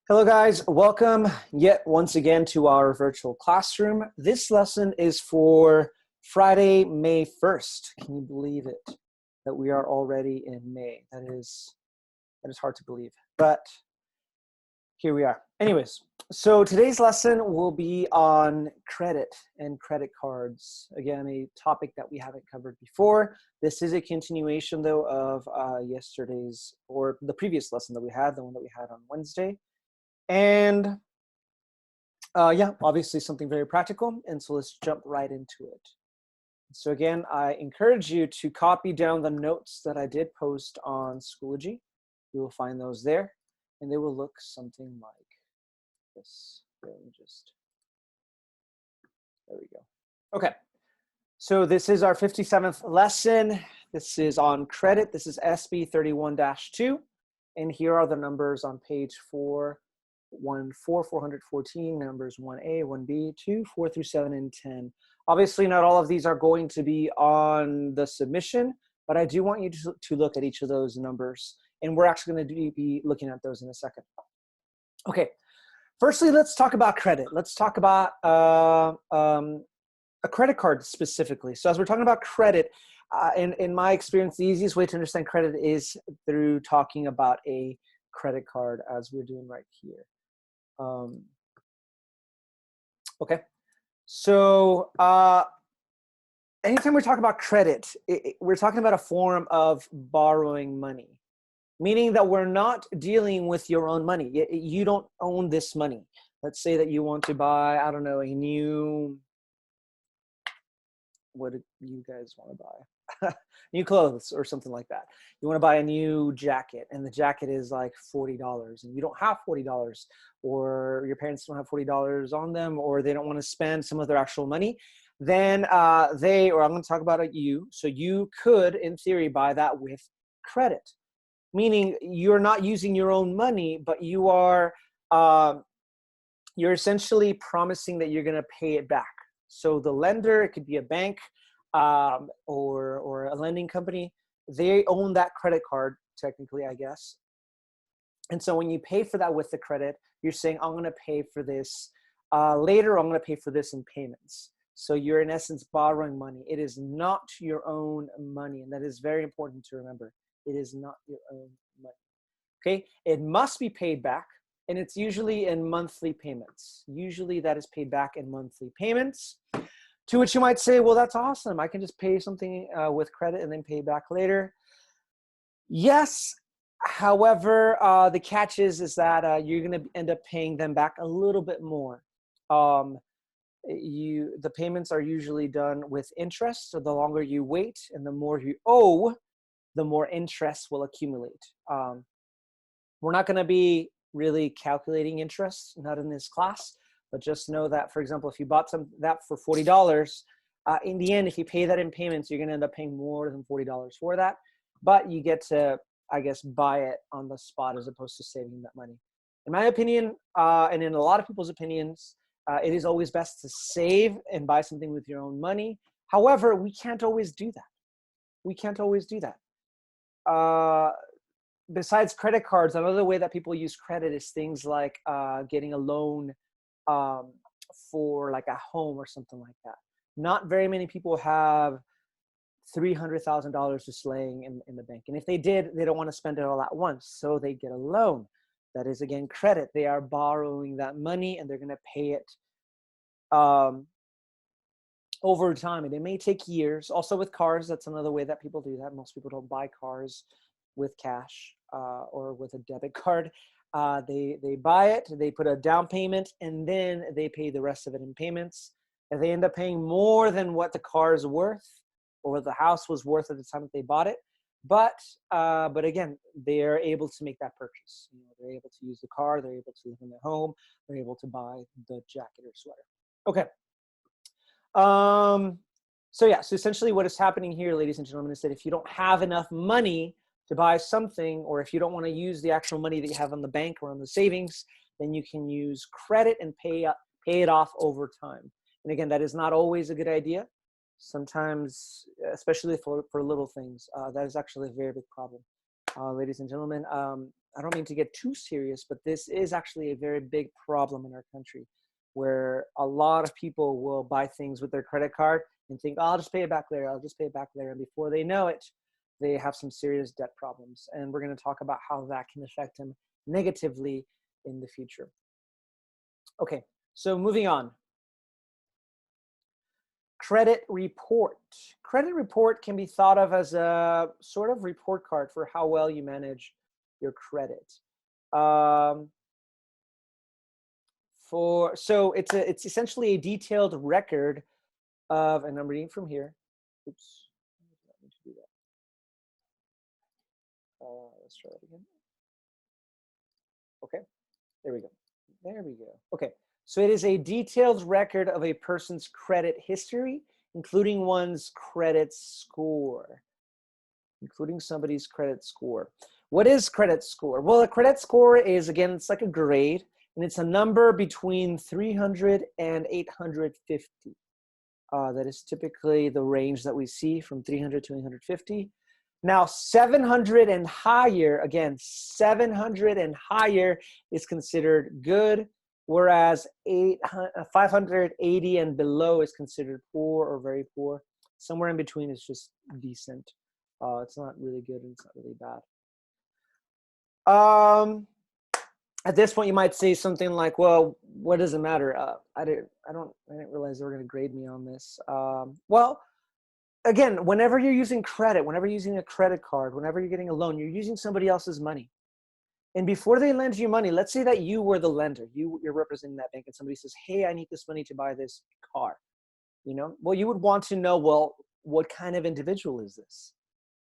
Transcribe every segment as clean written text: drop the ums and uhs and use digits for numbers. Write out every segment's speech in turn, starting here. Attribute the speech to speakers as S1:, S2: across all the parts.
S1: Hello guys, welcome yet once again to our virtual classroom. This lesson is for Friday, May 1st. Can you believe it? That we are already in May. That is hard to believe, but here we are. Anyways, so today's lesson will be on credit and credit cards. Again, a topic that we haven't covered before. This is a continuation though of yesterday's or the previous lesson that we had, the one that we had on Wednesday. And yeah, obviously something very practical. And so let's jump right into it. So again, I encourage you to copy down the notes that I did post on Schoology. You will find those there, and they will look something like this. There we go. Okay, so this is our 57th lesson. This is on credit. This is SB 31-2. And here are the numbers on page 414, numbers 1A, 1B, 2, 4 through 7, and 10. Obviously, not all of these are going to be on the submission, but I do want you to look at each of those numbers. And we're actually going to be looking at those in a second. Okay, firstly, let's talk about credit. Let's talk about a credit card specifically. So as we're talking about credit, in my experience, the easiest way to understand credit is through talking about a credit card, as we're doing right here. Okay, so anytime we talk about credit, we're talking about a form of borrowing money, meaning that we're not dealing with your own money. You don't own this money. Let's say that you want to buy, I don't know, a new, what do you guys want to buy? New clothes or something like that. You want to buy a new jacket and the jacket is like $40 and you don't have $40, or your parents don't have $40 on them, or they don't want to spend some of their actual money, then I'm going to talk about you. So you could, in theory, buy that with credit, meaning you're not using your own money, but you are, you're essentially promising that you're going to pay it back. So the lender, it could be a bank, or a lending company, they own that credit card, technically, I guess. And so when you pay for that with the credit, you're saying, I'm going to pay for this later, I'm going to pay for this in payments. So you're in essence borrowing money. It is not your own money. And that is very important to remember. It is not your own money. Okay, it must be paid back. And it's usually in monthly payments. Usually that is paid back in monthly payments. To which you might say, well, that's awesome. I can just pay something with credit and then pay back later. Yes. However, the catch is that you're going to end up paying them back a little bit more. The payments are usually done with interest. So the longer you wait and the more you owe, the more interest will accumulate. We're not going to be really calculating interest, not in this class. But just know that, for example, if you bought that for $40, in the end, if you pay that in payments, you're going to end up paying more than $40 for that. But you get to, I guess, buy it on the spot as opposed to saving that money. In my opinion, and in a lot of people's opinions, it is always best to save and buy something with your own money. However, we can't always do that. We can't always do that. Besides credit cards, another way that people use credit is things like getting a loan for like a home or something like that. Not very many people have $300,000 just laying in the bank. And if they did, they don't want to spend it all at once. So they get a loan. That is, again, credit. They are borrowing that money and they're going to pay it over time. And it may take years. Also with cars, that's another way that people do that. Most people don't buy cars with cash or with a debit card. They buy it, they put a down payment, and then they pay the rest of it in payments. And they end up paying more than what the car is worth or what the house was worth at the time that they bought it. But again, they're able to make that purchase. They're able to use the car, they're able to live in their home, they're able to buy the jacket or sweater. Okay. So yeah, so essentially what is happening here, ladies and gentlemen, is that if you don't have enough money to buy something, or if you don't want to use the actual money that you have on the bank or on the savings, then you can use credit and pay it off over time. And again, that is not always a good idea. Sometimes, especially for little things, that is actually a very big problem. ladies and gentlemen. I don't mean to get too serious, but this is actually a very big problem in our country, where a lot of people will buy things with their credit card and think, oh, I'll just pay it back later. I'll just pay it back later. And before they know it, they have some serious debt problems. And we're going to talk about how that can affect them negatively in the future. Okay, so moving on. Credit report. Credit report can be thought of as a sort of report card for how well you manage your credit. So it's essentially a detailed record of, and I'm reading from here. Oops, let me do that. Let's try that again. Okay, there we go. There we go. Okay, so it is a detailed record of a person's credit history, including one's credit score, including somebody's credit score. What is credit score? Well, a credit score is, again, it's like a grade, and it's a number between 300 and 850. That is typically the range that we see, from 300 to 850. Now, 700 and higher, again, 700 and higher is considered good, whereas 580 and below is considered poor or very poor. Somewhere in between is just decent. It's not really good and it's not really bad. At this point, you might say something like, well, what does it matter? I didn't realize they were going to grade me on this. Well, again, whenever you're using credit, whenever you're using a credit card, whenever you're getting a loan, you're using somebody else's money. And before they lend you money, let's say that you were the lender, you're representing that bank, and somebody says, hey, I need this money to buy this car. Well, you would want to know, well, what kind of individual is this?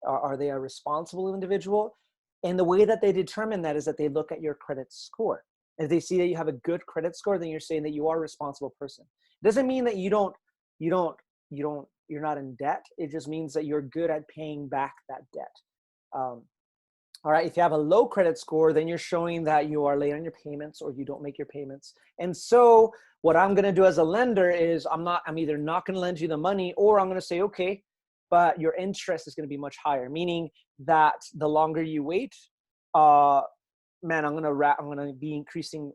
S1: Are they a responsible individual? And the way that they determine that is that they look at your credit score. If they see that you have a good credit score, then you're saying that you are a responsible person. It doesn't mean that you're not in debt. It just means that you're good at paying back that debt. All right. If you have a low credit score, then you're showing that you are late on your payments or you don't make your payments. And so what I'm going to do as a lender is I'm either not going to lend you the money, or I'm going to say, okay, but your interest is going to be much higher, meaning that the longer you wait, I'm going to be increasing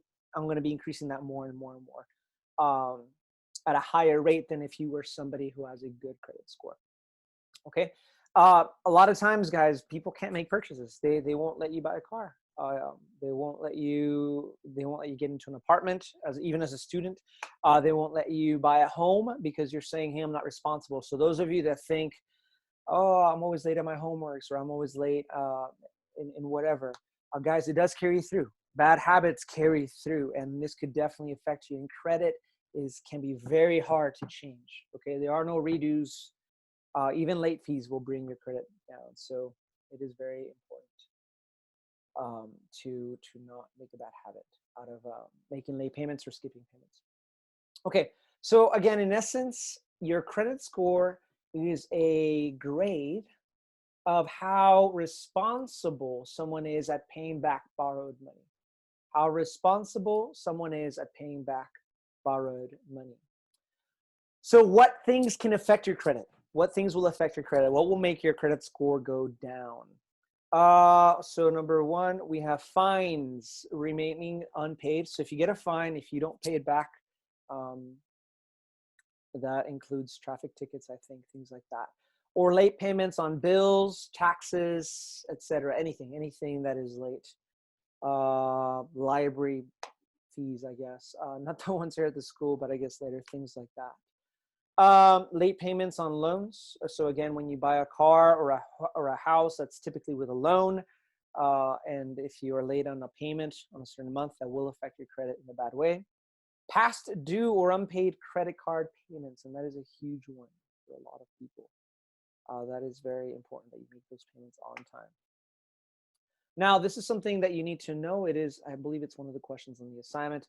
S1: that more and more and more, at a higher rate than if you were somebody who has a good credit score. Okay. A lot of times, guys, people can't make purchases. They won't let you buy a car. They won't let you get into an apartment even as a student. They won't let you buy a home because you're saying, hey, I'm not responsible. So those of you that think, oh, I'm always late at my homeworks, or I'm always late in whatever, guys, it does carry through. Bad habits carry through, and this could definitely affect you. And credit can be very hard to change. Okay, there are no redos. Even late fees will bring your credit down. So it is very important to not make a bad habit out of making late payments or skipping payments. Okay, so again, in essence, your credit score is a grade of how responsible someone is at paying back borrowed money. How responsible someone is at paying back borrowed money. So what things can affect your credit? What things will affect your credit? What will make your credit score go down? So number one, we have fines remaining unpaid. So if you get a fine, if you don't pay it back, that includes traffic tickets, I think, things like that. Or late payments on bills, taxes, etc. Anything that is late. Library fees, I guess. Not the ones here at the school, but I guess later, things like that. Late payments on loans. So again, when you buy a car or a house, that's typically with a loan. And if you are late on a payment on a certain month, that will affect your credit in a bad way. Past due or unpaid credit card payments, and that is a huge one for a lot of people. That is very important that you make those payments on time. Now, this is something that you need to know. I believe it's one of the questions on the assignment.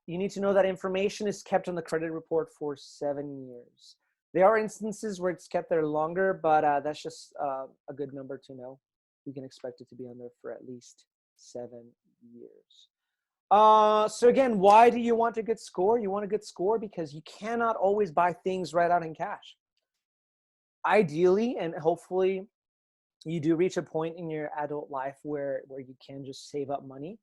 S1: You need to know that information is kept on the credit report for 7 years. There are instances where it's kept there longer, but that's just a good number to know. You can expect it to be on there for at least 7 years. So again, why do you want a good score? You want a good score because you cannot always buy things right out in cash. Ideally, and hopefully you do reach a point in your adult life where you can just save up money,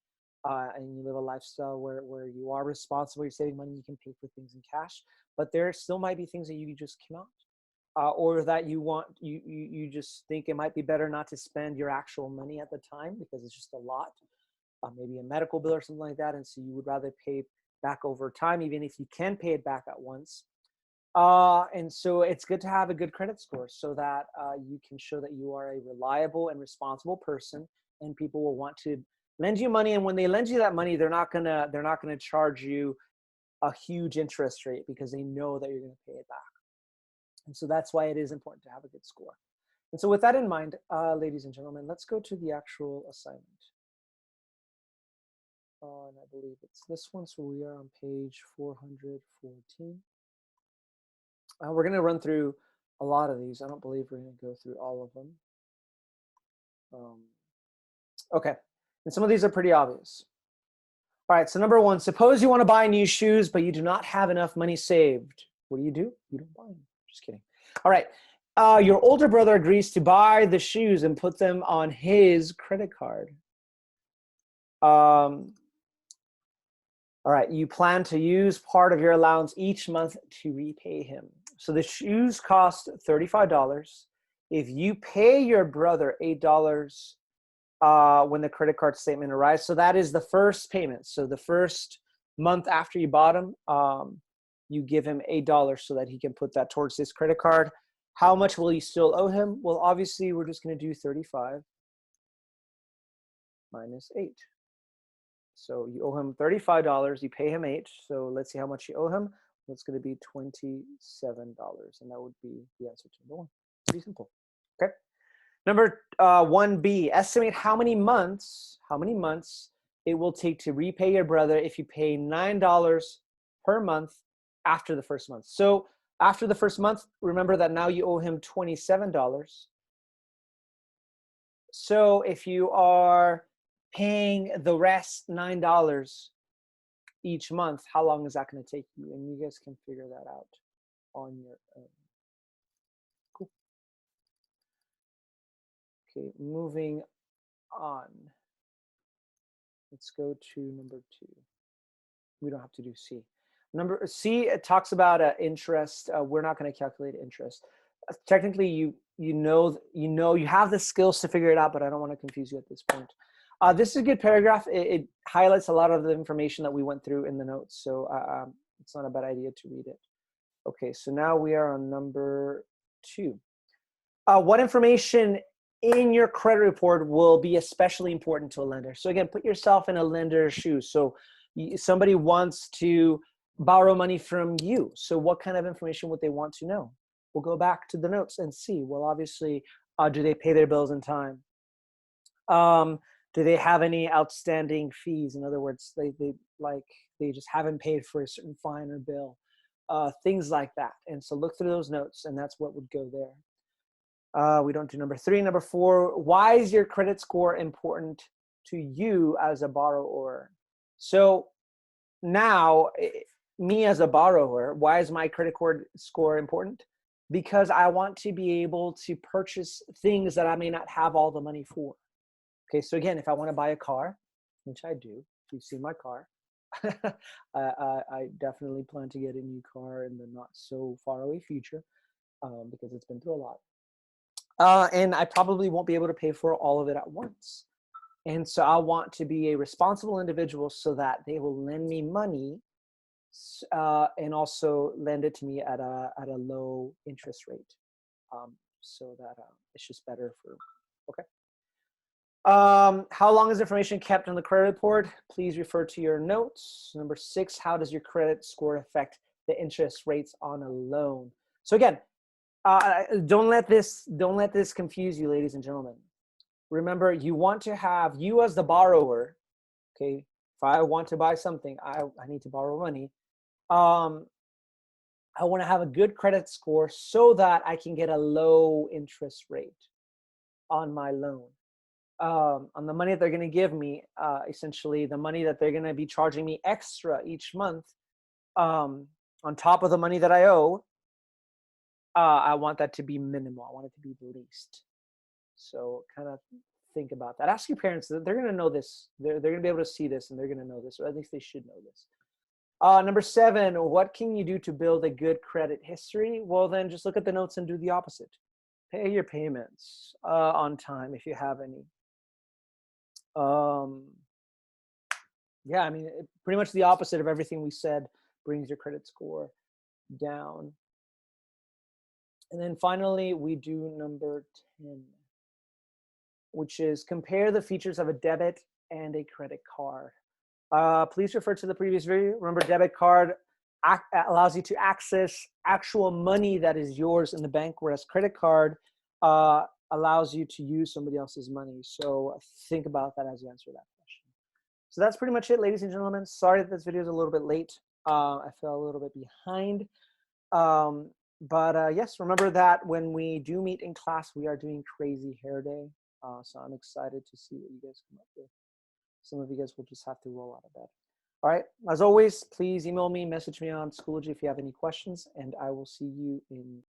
S1: and you live a lifestyle where you are responsible, you're saving money, you can pay for things in cash, but there still might be things that you just cannot, or that you just think it might be better not to spend your actual money at the time because it's just a lot, maybe a medical bill or something like that, and so you would rather pay back over time, even if you can pay it back at once. And so it's good to have a good credit score so that you can show that you are a reliable and responsible person, and people will want to lend you money. And when they lend you that money, they're not gonna charge you a huge interest rate because they know that you're gonna pay it back. And so that's why it is important to have a good score. And so with that in mind, ladies and gentlemen, let's go to the actual assignment. And I believe it's this one. So we are on page 414. We're going to run through a lot of these. I don't believe we're going to go through all of them. Okay, and some of these are pretty obvious. All right, so number one, suppose you want to buy new shoes, but you do not have enough money saved. What do? You don't buy them. Just kidding. All right, your older brother agrees to buy the shoes and put them on his credit card. All right, you plan to use part of your allowance each month to repay him. So the shoes cost $35. If you pay your brother $8 when the credit card statement arrives, so that is the first payment. So the first month after you bought him, you give him $8 so that he can put that towards his credit card. How much will you still owe him? Well, obviously, we're just going to do 35 minus 8. So you owe him $35, you pay him 8. So let's see how much you owe him. It's going to be $27, and that would be the answer to number one. Pretty simple. Okay. Number 1B, estimate how many months it will take to repay your brother if you pay $9 per month after the first month. So after the first month, remember that now you owe him $27. So if you are paying the rest $9 each month, how long is that going to take you? And you guys can figure that out on your own. Cool. Okay, moving on. Let's go to number 2. We don't have to do C. Number C, it talks about interest. We're not going to calculate interest. Technically, you have the skills to figure it out, but I don't want to confuse you at this point. This is a good paragraph. It highlights a lot of the information that we went through in the notes, so it's not a bad idea to read it. Okay, so now we are on number 2. What information in your credit report will be especially important to a lender? So again, put yourself in a lender's shoes. So somebody wants to borrow money from you. So what kind of information would they want to know? We'll go back to the notes and see. Well, obviously, do they pay their bills in time? Do they have any outstanding fees? In other words, they just haven't paid for a certain fine or bill, things like that. And so look through those notes, and that's what would go there. We don't do number 3. Number 4, why is your credit score important to you as a borrower? So now, me as a borrower, why is my credit score important? Because I want to be able to purchase things that I may not have all the money for. Okay, so again, if I want to buy a car, which I do, you've seen my car, I definitely plan to get a new car in the not so far away future, because it's been through a lot. And I probably won't be able to pay for all of it at once. And so I want to be a responsible individual so that they will lend me money, and also lend it to me at a low interest rate, so that it's just better for, okay. How long is information kept on the credit report? Please refer to your notes. Number 6, how does your credit score affect the interest rates on a loan? So again, don't let this confuse you, ladies and gentlemen. Remember, you want to have, you as the borrower, okay, if I want to buy something, I need to borrow money. I want to have a good credit score so that I can get a low interest rate on my loan. On the money that they're going to give me, essentially the money that they're going to be charging me extra each month, on top of the money that I owe, I want that to be minimal. I want it to be the least. So kind of think about that. Ask your parents. They're going to know this. They're going to be able to see this, and they're going to know this, or at least they should know this. Number 7, what can you do to build a good credit history? Well, then just look at the notes and do the opposite. Pay your payments on time if you have any. Yeah, I mean, pretty much the opposite of everything we said brings your credit score down. And then finally, we do number 10, which is compare the features of a debit and a credit card. Please refer to the previous video. Remember, debit card allows you to access actual money that is yours in the bank, whereas credit card allows you to use somebody else's money. So think about that as you answer that question. So that's pretty much it, ladies and gentlemen. Sorry that this video is a little bit late. I fell a little bit behind. But yes, remember that when we do meet in class, we are doing Crazy Hair Day. So I'm excited to see what you guys come up with. Some of you guys will just have to roll out of bed. All right. As always, please email me, message me on Schoology if you have any questions, and I will see you in